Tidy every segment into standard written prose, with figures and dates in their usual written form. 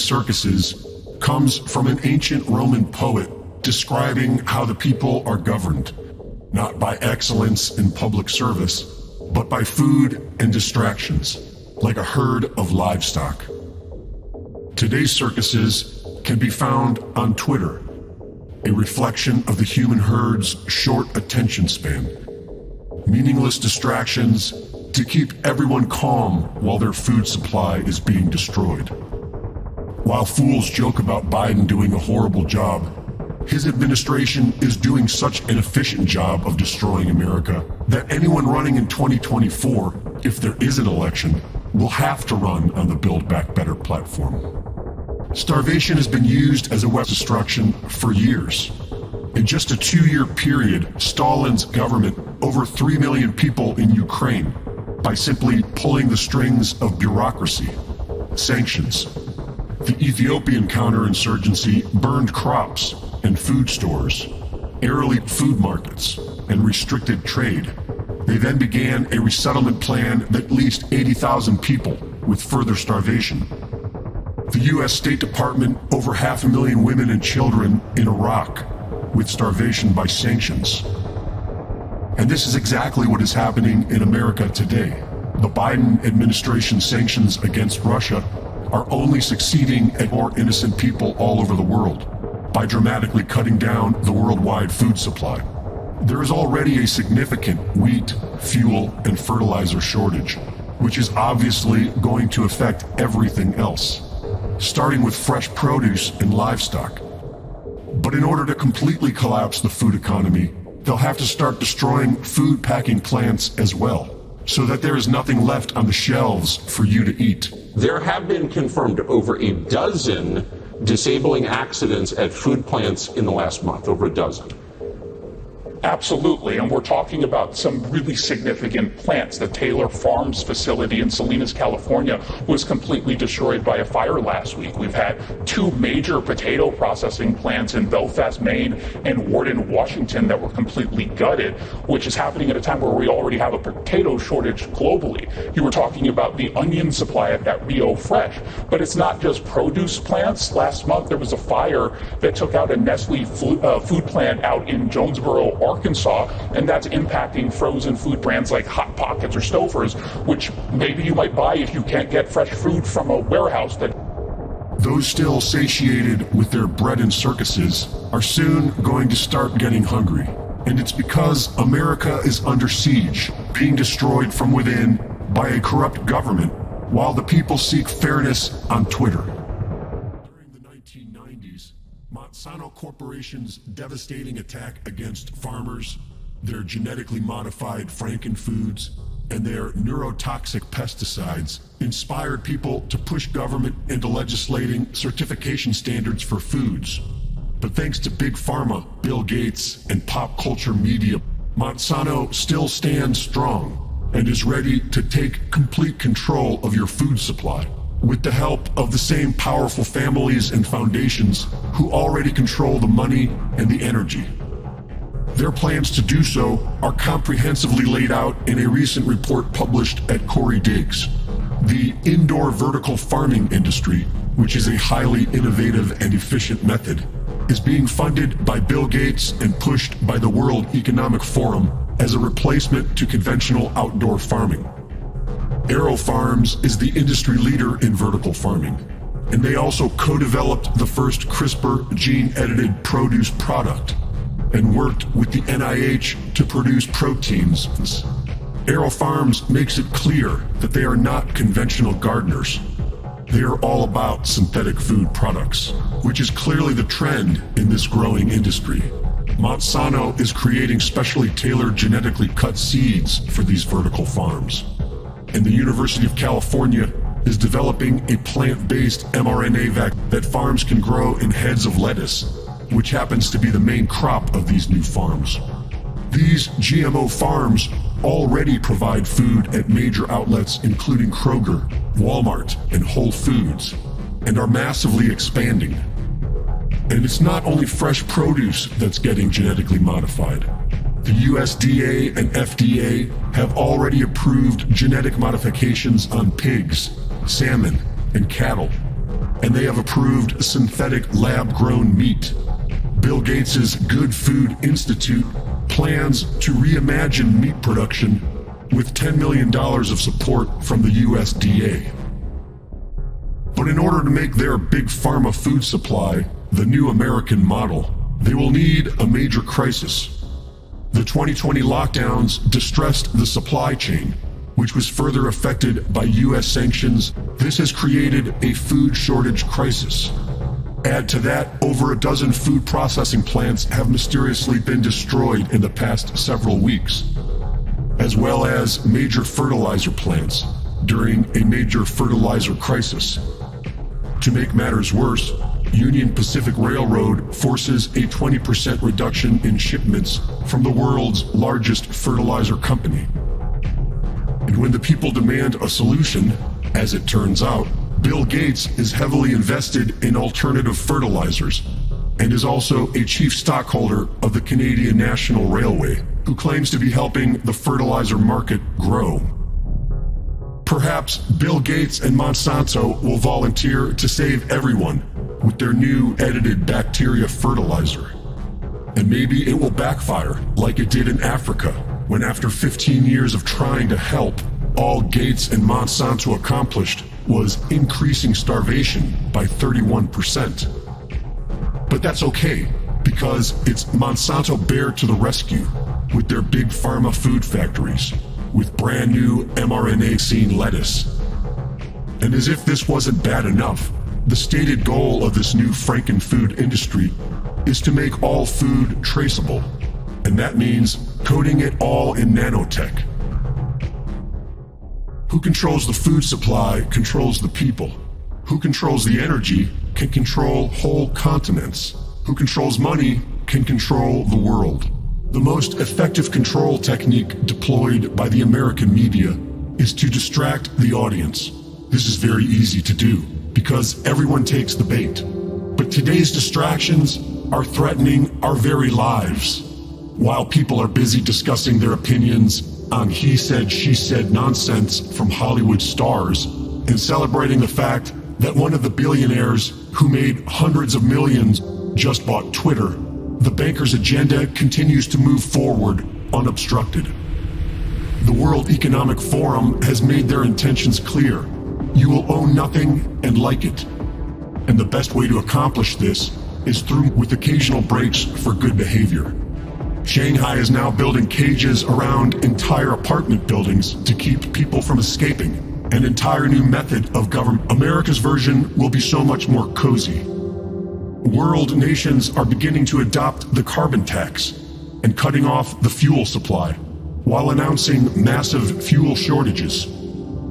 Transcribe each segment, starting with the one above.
circuses comes from an ancient Roman poet describing how the people are governed, not by excellence in public service, but by food and distractions, like a herd of livestock. Today's circuses can be found on Twitter, a reflection of the human herd's short attention span. Meaningless distractions to keep everyone calm while their food supply is being destroyed. While fools joke about Biden doing a horrible job, his administration is doing such an efficient job of destroying America that anyone running in 2024, if there is an election, will have to run on the Build Back Better platform. Starvation has been used as a weapon of destruction for years. In just a 2-year period, Stalin's government over 3 million people in Ukraine by simply pulling the strings of bureaucracy, sanctions. The Ethiopian counterinsurgency burned crops and food stores, airlift food markets, and restricted trade. They then began a resettlement plan that leased 80,000 people with further starvation. The US State Department over 500,000 women and children in Iraq with starvation by sanctions. And this is exactly what is happening in America today. The Biden administration sanctions against Russia are only succeeding at more innocent people all over the world by dramatically cutting down the worldwide food supply. There is already a significant wheat, fuel, and fertilizer shortage, which is obviously going to affect everything else, starting with fresh produce and livestock. But in order to completely collapse the food economy, they'll have to start destroying food packing plants as well, so that there is nothing left on the shelves for you to eat. There have been confirmed over a dozen disabling accidents at food plants in the last month, over a dozen. Absolutely, and we're talking about some really significant plants. The Taylor Farms facility in Salinas, California was completely destroyed by a fire last week. We've had 2 major potato processing plants in Belfast, Maine and Warden, Washington that were completely gutted, which is happening at a time where we already have a potato shortage globally. You were talking about the onion supply at that Rio Fresh, but it's not just produce plants. Last month there was a fire that took out a Nestle food plant out in Jonesboro, Arkansas, and that's impacting frozen food brands like Hot Pockets or Stouffer's, which maybe you might buy if you can't get fresh food from a warehouse. Those still satiated with their bread and circuses are soon going to start getting hungry. And it's because America is under siege, being destroyed from within by a corrupt government, while the people seek fairness on Twitter. During the 1990s, Monsanto Corporation's devastating attack against farmers, their genetically modified frankenfoods, and their neurotoxic pesticides inspired people to push government into legislating certification standards for foods. But thanks to Big Pharma, Bill Gates, and pop culture media, Monsanto still stands strong and is ready to take complete control of your food supply, with the help of the same powerful families and foundations who already control the money and the energy. Their plans to do so are comprehensively laid out in a recent report published at Corey Diggs. The indoor vertical farming industry, which is a highly innovative and efficient method, is being funded by Bill Gates and pushed by the World Economic Forum as a replacement to conventional outdoor farming. AeroFarms is the industry leader in vertical farming, and they also co-developed the first CRISPR gene-edited produce product and worked with the NIH to produce proteins. AeroFarms makes it clear that they are not conventional gardeners. They are all about synthetic food products, which is clearly the trend in this growing industry. Monsanto is creating specially tailored genetically cut seeds for these vertical farms. And the University of California is developing a plant-based mRNA vaccine that farms can grow in heads of lettuce, which happens to be the main crop of these new farms. These GMO farms already provide food at major outlets including Kroger, Walmart, and Whole Foods, and are massively expanding. And it's not only fresh produce that's getting genetically modified. The USDA and FDA have already approved genetic modifications on pigs, salmon, and cattle. and they have approved synthetic lab-grown meat. Bill Gates' Good Food Institute plans to reimagine meat production with $10 million of support from the USDA. But in order to make their big pharma food supply the new American model, they will need a major crisis. The 2020 lockdowns distressed the supply chain, which was further affected by US sanctions. This has created a food shortage crisis. Add to that, over a dozen food processing plants have mysteriously been destroyed in the past several weeks, as well as major fertilizer plants during a major fertilizer crisis. To make matters worse, Union Pacific Railroad forces a 20% reduction in shipments from the world's largest fertilizer company. And when the people demand a solution, as it turns out, Bill Gates is heavily invested in alternative fertilizers and is also a chief stockholder of the Canadian National Railway, who claims to be helping the fertilizer market grow. Perhaps Bill Gates and Monsanto will volunteer to save everyone with their new edited bacteria fertilizer. And maybe it will backfire like it did in Africa, when after 15 years of trying to help, all Gates and Monsanto accomplished was increasing starvation by 31%. But that's okay, because it's Monsanto Bayer to the rescue with their big pharma food factories, with brand new mRNA-seen lettuce. And as if this wasn't bad enough, the stated goal of this new franken-food industry is to make all food traceable, and that means coating it all in nanotech. Who controls the food supply controls the people. Who controls the energy can control whole continents. Who controls money can control the world. The most effective control technique deployed by the American media is to distract the audience. This is very easy to do, because everyone takes the bait. But today's distractions are threatening our very lives. While people are busy discussing their opinions on he said, she said nonsense from Hollywood stars, and celebrating the fact that one of the billionaires who made hundreds of millions just bought Twitter, the banker's agenda continues to move forward unobstructed. The World Economic Forum has made their intentions clear. You will own nothing and like it. And the best way to accomplish this is through with occasional breaks for good behavior. Shanghai is now building cages around entire apartment buildings to keep people from escaping. An entire new method of government. America's version will be so much more cozy. World nations are beginning to adopt the carbon tax and cutting off the fuel supply, while announcing massive fuel shortages.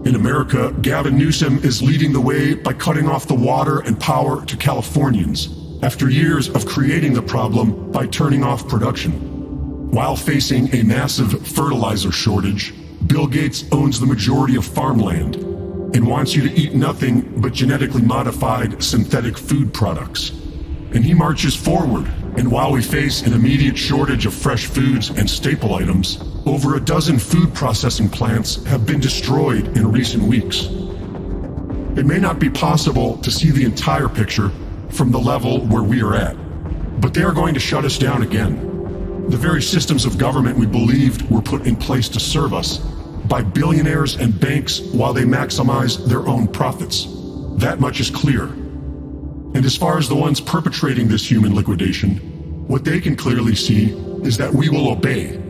In America, Gavin Newsom is leading the way by cutting off the water and power to Californians, after years of creating the problem by turning off production. While facing a massive fertilizer shortage, Bill Gates owns the majority of farmland and wants you to eat nothing but genetically modified synthetic food products. And he marches forward, and while we face an immediate shortage of fresh foods and staple items, over a dozen food processing plants have been destroyed in recent weeks. It may not be possible to see the entire picture from the level where we are at, but they are going to shut us down again. The very systems of government we believed were put in place to serve us by billionaires and banks while they maximize their own profits. That much is clear. And as far as the ones perpetrating this human liquidation, what they can clearly see is that we will obey.